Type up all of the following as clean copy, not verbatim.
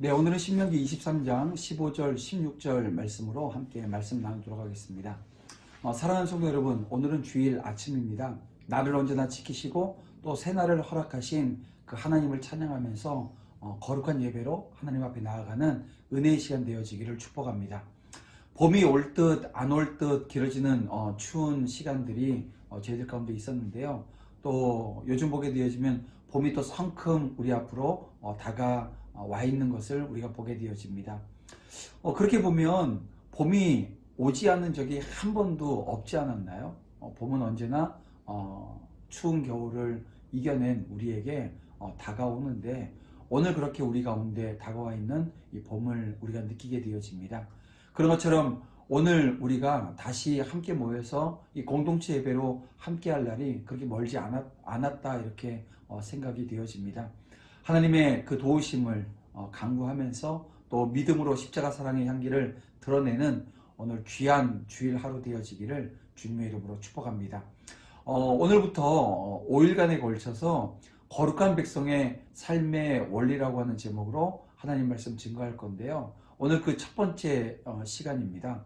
네, 오늘은 신명기 23장 15절, 16절 말씀으로 함께 말씀 나누도록 하겠습니다. 사랑하는 성도 여러분, 오늘은 주일 아침입니다. 나를 언제나 지키시고 또 새날을 허락하신 그 하나님을 찬양하면서 거룩한 예배로 하나님 앞에 나아가는 은혜의 시간 되어지기를 축복합니다. 봄이 올 듯 안 올 듯 길어지는 추운 시간들이 저희들 가운데 있었는데요. 또 요즘 보게 되어지면 봄이 또 성큼 우리 앞으로 다가와 있는 것을 우리가 보게 되어집니다. 그렇게 보면 봄이 오지 않은 적이 한 번도 없지 않았나요? 봄은 언제나 추운 겨울을 이겨낸 우리에게 다가오는데 오늘 그렇게 우리 가운데 다가와 있는 이 봄을 우리가 느끼게 되어집니다. 그런 것처럼 오늘 우리가 다시 함께 모여서 이 공동체 예배로 함께 할 날이 그렇게 멀지 않았다 이렇게 생각이 되어집니다. 하나님의 그 도우심을 간구하면서 또 믿음으로 십자가 사랑의 향기를 드러내는 오늘 귀한 주일 하루 되어지기를 주님의 이름으로 축복합니다. 오늘부터 5일간에 걸쳐서 거룩한 백성의 삶의 원리라고 하는 제목으로 하나님 말씀 증거할 건데요. 오늘 그 첫 번째 시간입니다.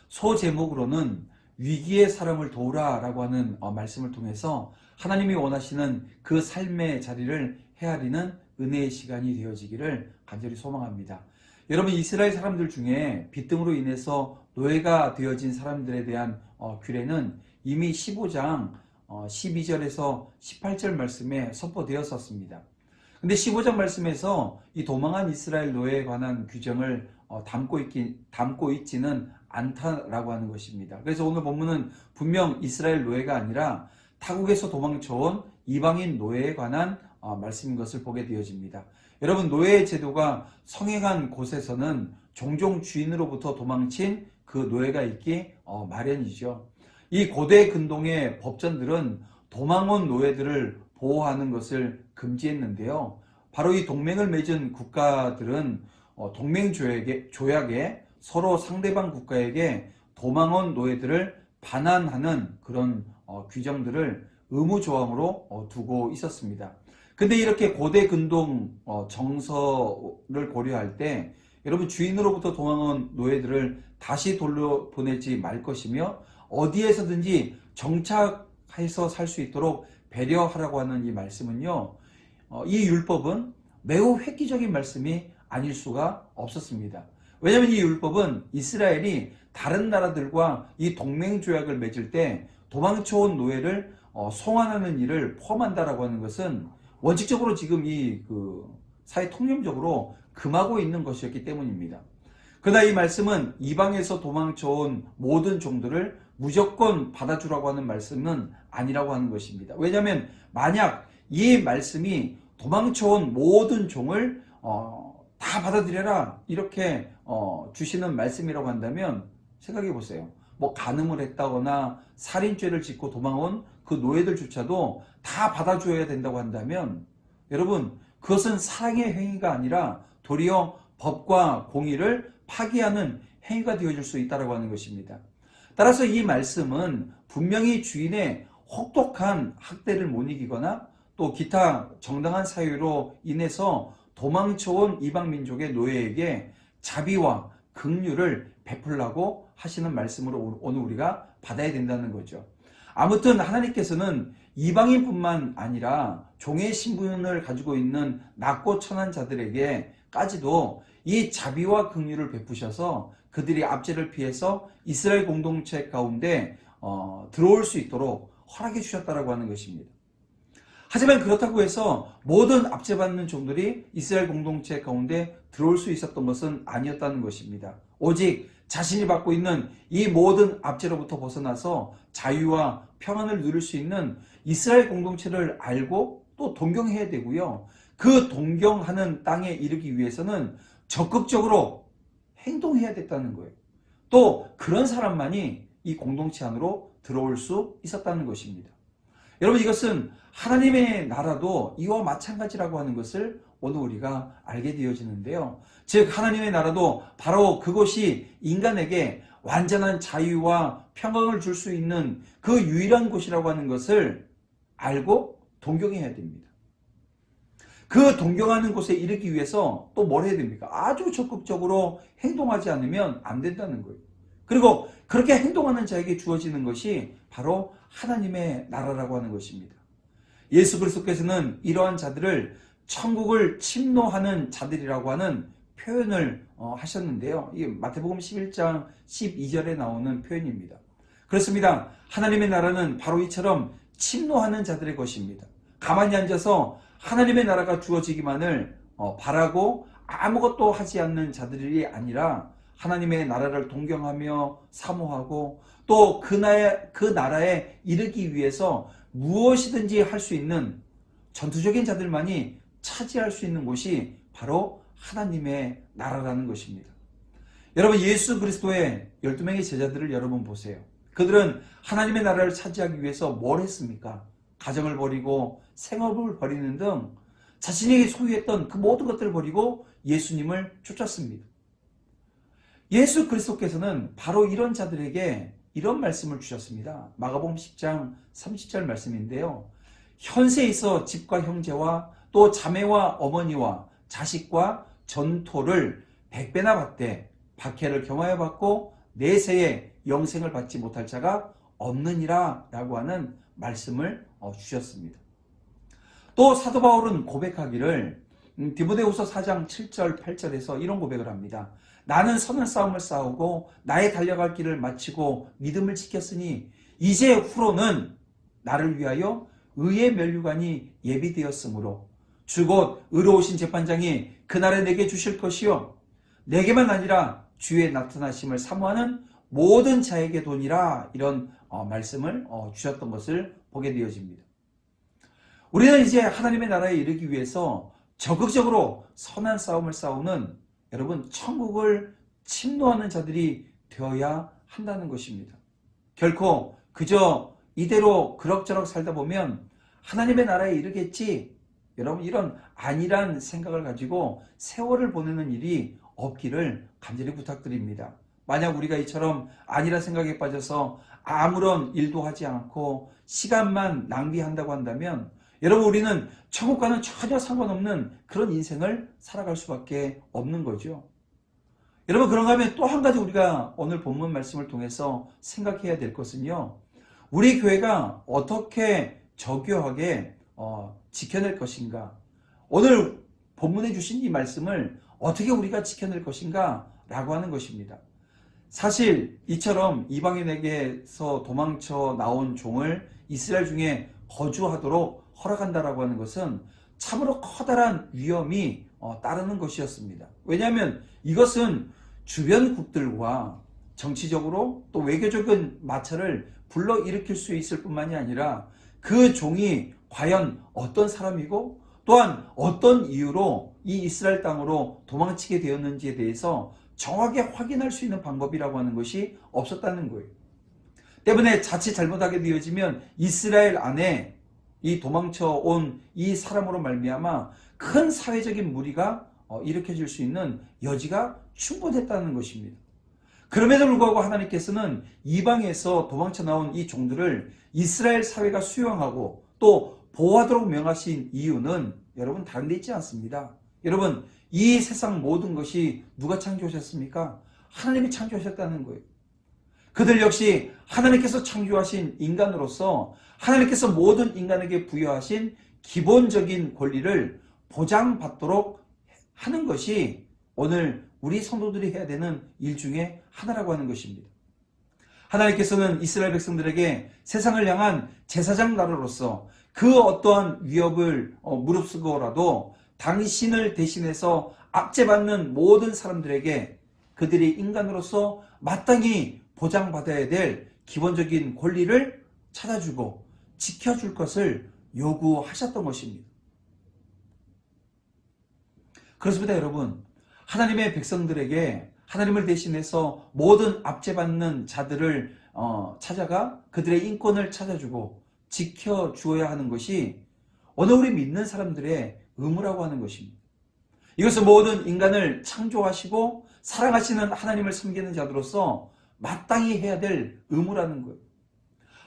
소 제목으로는 위기의 사람을 도우라 라고 하는 말씀을 통해서 하나님이 원하시는 그 삶의 자리를 헤아리는 은혜의 시간이 되어지기를 간절히 소망합니다. 여러분, 이스라엘 사람들 중에 빚등으로 인해서 노예가 되어진 사람들에 대한 규례는 이미 15장 12절에서 18절 말씀에 선포되었었습니다. 근데 15장 말씀에서 이 도망한 이스라엘 노예에 관한 규정을 담고 있지는 않다라고 하는 것입니다. 그래서 오늘 본문은 분명 이스라엘 노예가 아니라 타국에서 도망쳐온 이방인 노예에 관한 말씀인 것을 보게 되어집니다. 여러분, 노예 제도가 성행한 곳에서는 종종 주인으로부터 도망친 그 노예가 있기 마련이죠. 이 고대 근동의 법전들은 도망온 노예들을 보호하는 것을 금지했는데요. 바로 이 동맹을 맺은 국가들은 동맹 조약에 서로 상대방 국가에게 도망온 노예들을 반환하는 그런 규정들을 의무조항으로 두고 있었습니다. 근데 이렇게 고대 근동 정서를 고려할 때 여러분, 주인으로부터 도망온 노예들을 다시 돌려보내지 말 것이며 어디에서든지 정착해서 살 수 있도록 배려하라고 하는 이 말씀은요, 이 율법은 매우 획기적인 말씀이 아닐 수가 없었습니다. 왜냐하면 이 율법은 이스라엘이 다른 나라들과 이 동맹조약을 맺을 때 도망쳐온 노예를 송환하는 일을 포함한다라고 하는 것은 원칙적으로 지금 사회 통념적으로 금하고 있는 것이었기 때문입니다. 그러나 이 말씀은 이방에서 도망쳐온 모든 종들을 무조건 받아주라고 하는 말씀은 아니라고 하는 것입니다. 왜냐하면 만약 이 말씀이 도망쳐온 모든 종을 다 받아들여라 이렇게 주시는 말씀이라고 한다면 생각해 보세요. 뭐 간음을 했다거나 살인죄를 짓고 도망온 그 노예들조차도 다 받아줘야 된다고 한다면 여러분, 그것은 사랑의 행위가 아니라 도리어 법과 공의를 파기하는 행위가 되어질 수 있다고 하는 것입니다. 따라서 이 말씀은 분명히 주인의 혹독한 학대를 못 이기거나 또 기타 정당한 사유로 인해서 도망쳐온 이방민족의 노예에게 자비와 긍휼을 베풀라고 하시는 말씀으로 오늘 우리가 받아야 된다는 거죠. 아무튼 하나님께서는 이방인뿐만 아니라 종의 신분을 가지고 있는 낮고 천한 자들에게까지도 이 자비와 긍휼을 베푸셔서 그들이 압제를 피해서 이스라엘 공동체 가운데 들어올 수 있도록 허락해 주셨다고 하는 것입니다. 하지만 그렇다고 해서 모든 압제받는 종들이 이스라엘 공동체 가운데 들어올 수 있었던 것은 아니었다는 것입니다. 오직 자신이 받고 있는 이 모든 압제로부터 벗어나서 자유와 평안을 누릴 수 있는 이스라엘 공동체를 알고 또 동경해야 되고요. 그 동경하는 땅에 이르기 위해서는 적극적으로 행동해야 됐다는 거예요. 또 그런 사람만이 이 공동체 안으로 들어올 수 있었다는 것입니다. 여러분, 이것은 하나님의 나라도 이와 마찬가지라고 하는 것을 오늘 우리가 알게 되어지는데요. 즉 하나님의 나라도 바로 그곳이 인간에게 완전한 자유와 평강을 줄 수 있는 그 유일한 곳이라고 하는 것을 알고 동경해야 됩니다. 그 동경하는 곳에 이르기 위해서 또 뭘 해야 됩니까? 아주 적극적으로 행동하지 않으면 안 된다는 거예요. 그리고 그렇게 행동하는 자에게 주어지는 것이 바로 하나님의 나라라고 하는 것입니다. 예수 그리스도께서는 이러한 자들을 천국을 침노하는 자들이라고 하는 표현을 하셨는데요. 이게 마태복음 11장 12절에 나오는 표현입니다. 그렇습니다. 하나님의 나라는 바로 이처럼 침노하는 자들의 것입니다. 가만히 앉아서 하나님의 나라가 주어지기만을 바라고 아무것도 하지 않는 자들이 아니라 하나님의 나라를 동경하며 사모하고 또 그 나라에 이르기 위해서 무엇이든지 할 수 있는 전투적인 자들만이 차지할 수 있는 곳이 바로 하나님의 나라라는 것입니다. 여러분, 예수 그리스도의 12명의 제자들을 여러분 보세요. 그들은 하나님의 나라를 차지하기 위해서 뭘 했습니까? 가정을 버리고 생업을 버리는 등 자신이 소유했던 그 모든 것들을 버리고 예수님을 쫓았습니다. 예수 그리스도께서는 바로 이런 자들에게 이런 말씀을 주셨습니다. 마가복음 10장 30절 말씀인데요. 현세에 있어 집과 형제와 또 자매와 어머니와 자식과 전토를 100배나 받되 박해를 경하여 받고 내세에 영생을 받지 못할 자가 없느니라 라고 하는 말씀을 주셨습니다. 또 사도 바울은 고백하기를 디모데후서 4장 7절 8절에서 이런 고백을 합니다. 나는 선한 싸움을 싸우고 나의 달려갈 길을 마치고 믿음을 지켰으니 이제 후로는 나를 위하여 의의 면류관이 예비되었으므로 주 곧 의로우신 재판장이 그날에 내게 주실 것이요 내게만 아니라 주의 나타나심을 사모하는 모든 자에게 도니라 이런 말씀을 주셨던 것을 보게 되어집니다. 우리는 이제 하나님의 나라에 이르기 위해서 적극적으로 선한 싸움을 싸우는 여러분 천국을 침노하는 자들이 되어야 한다는 것입니다. 결코 그저 이대로 그럭저럭 살다 보면 하나님의 나라에 이르겠지, 여러분 이런 안일한 생각을 가지고 세월을 보내는 일이 없기를 간절히 부탁드립니다. 만약 우리가 이처럼 안일한 생각에 빠져서 아무런 일도 하지 않고 시간만 낭비한다고 한다면 여러분 우리는 천국과는 전혀 상관없는 그런 인생을 살아갈 수밖에 없는 거죠. 여러분 그런가 하면 또 한 가지 우리가 오늘 본문 말씀을 통해서 생각해야 될 것은요. 우리 교회가 어떻게 정교하게 지켜낼 것인가, 오늘 본문에 주신 이 말씀을 어떻게 우리가 지켜낼 것인가 라고 하는 것입니다. 사실 이처럼 이방인에게서 도망쳐 나온 종을 이스라엘 중에 거주하도록 허락한다라고 하는 것은 참으로 커다란 위험이 따르는 것이었습니다. 왜냐하면 이것은 주변국들과 정치적으로 또 외교적인 마찰을 불러일으킬 수 있을 뿐만이 아니라 그 종이 과연 어떤 사람이고 또한 어떤 이유로 이 이스라엘 땅으로 도망치게 되었는지에 대해서 정확하게 확인할 수 있는 방법이라고 하는 것이 없었다는 거예요. 때문에 자칫 잘못하게 되어지면 이스라엘 안에 이 도망쳐 온 이 사람으로 말미암아 큰 사회적인 무리가 일으켜질 수 있는 여지가 충분했다는 것입니다. 그럼에도 불구하고 하나님께서는 이방에서 도망쳐 나온 이 종들을 이스라엘 사회가 수용하고 또 보호하도록 명하신 이유는 여러분 다른 데 있지 않습니다. 여러분 이 세상 모든 것이 누가 창조하셨습니까? 하나님이 창조하셨다는 거예요. 그들 역시 하나님께서 창조하신 인간으로서 하나님께서 모든 인간에게 부여하신 기본적인 권리를 보장받도록 하는 것이 오늘 우리 성도들이 해야 되는 일 중에 하나라고 하는 것입니다. 하나님께서는 이스라엘 백성들에게 세상을 향한 제사장 나라로서 그 어떠한 위협을 무릅쓰고라도 당신을 대신해서 압제받는 모든 사람들에게 그들이 인간으로서 마땅히 보장받아야 될 기본적인 권리를 찾아주고 지켜줄 것을 요구하셨던 것입니다. 그렇습니다, 여러분. 하나님의 백성들에게 하나님을 대신해서 모든 압제받는 자들을 찾아가 그들의 인권을 찾아주고 지켜주어야 하는 것이 오늘 우리 믿는 사람들의 의무라고 하는 것입니다. 이것은 모든 인간을 창조하시고 사랑하시는 하나님을 섬기는 자들로서 마땅히 해야 될 의무라는 거예요.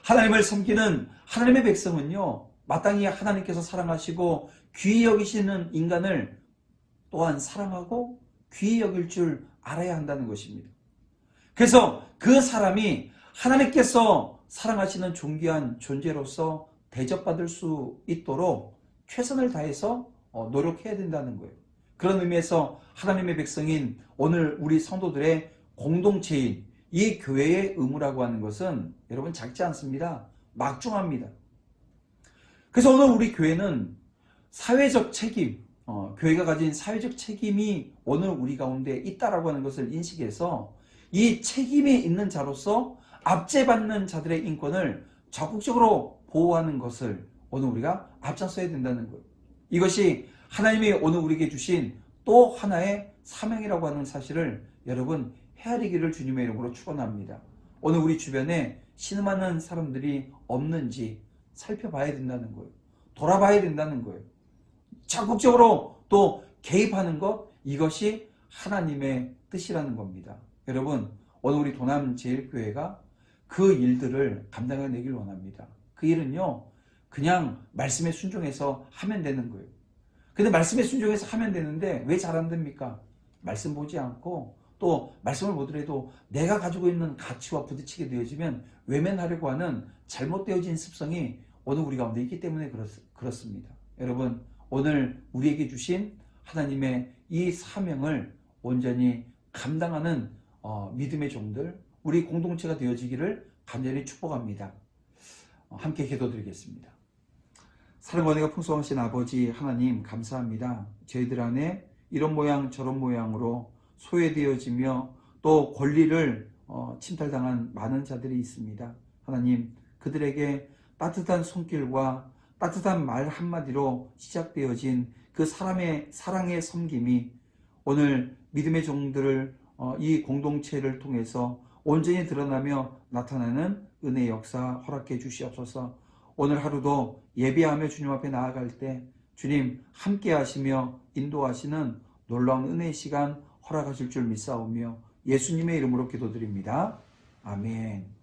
하나님을 섬기는 하나님의 백성은요, 마땅히 하나님께서 사랑하시고 귀히 여기시는 인간을 또한 사랑하고 귀히 여길 줄 알아야 한다는 것입니다. 그래서 그 사람이 하나님께서 사랑하시는 존귀한 존재로서 대접받을 수 있도록 최선을 다해서 노력해야 된다는 거예요. 그런 의미에서 하나님의 백성인 오늘 우리 성도들의 공동체인 이 교회의 의무라고 하는 것은 여러분 작지 않습니다. 막중합니다. 그래서 오늘 우리 교회는 사회적 책임, 교회가 가진 사회적 책임이 오늘 우리 가운데 있다라고 하는 것을 인식해서 이 책임이 있는 자로서 압제받는 자들의 인권을 적극적으로 보호하는 것을 오늘 우리가 앞장서야 된다는 거예요. 이것이 하나님이 오늘 우리에게 주신 또 하나의 사명이라고 하는 사실을 여러분 헤아리기를 주님의 이름으로 축원합니다. 오늘 우리 주변에 신음하는 사람들이 없는지 살펴봐야 된다는 거예요. 돌아봐야 된다는 거예요. 적극적으로 또 개입하는 것, 이것이 하나님의 뜻이라는 겁니다. 여러분, 오늘 우리 도남제일교회가 그 일들을 감당해내길 원합니다. 그 일은요, 그냥 말씀에 순종해서 하면 되는 거예요. 근데 말씀에 순종해서 하면 되는데 왜 잘 안 됩니까? 말씀 보지 않고 또 말씀을 보더라도 내가 가지고 있는 가치와 부딪히게 되어지면 외면하려고 하는 잘못되어진 습성이 오늘 우리 가운데 있기 때문에 그렇습니다. 여러분, 오늘 우리에게 주신 하나님의 이 사명을 온전히 감당하는 믿음의 종들, 우리 공동체가 되어지기를 간절히 축복합니다. 함께 기도드리겠습니다. 사랑과 은혜가 풍성하신 아버지 하나님 감사합니다. 저희들 안에 이런 모양 저런 모양으로 소외되어지며 또 권리를 침탈당한 많은 자들이 있습니다. 하나님, 그들에게 따뜻한 손길과 따뜻한 말 한마디로 시작되어진 그 사람의 사랑의 섬김이 오늘 믿음의 종들을 이 공동체를 통해서 온전히 드러나며 나타나는 은혜의 역사 허락해 주시옵소서. 오늘 하루도 예배하며 주님 앞에 나아갈 때 주님 함께 하시며 인도하시는 놀라운 은혜의 시간 허락하실 줄 믿사오며 예수님의 이름으로 기도드립니다. 아멘.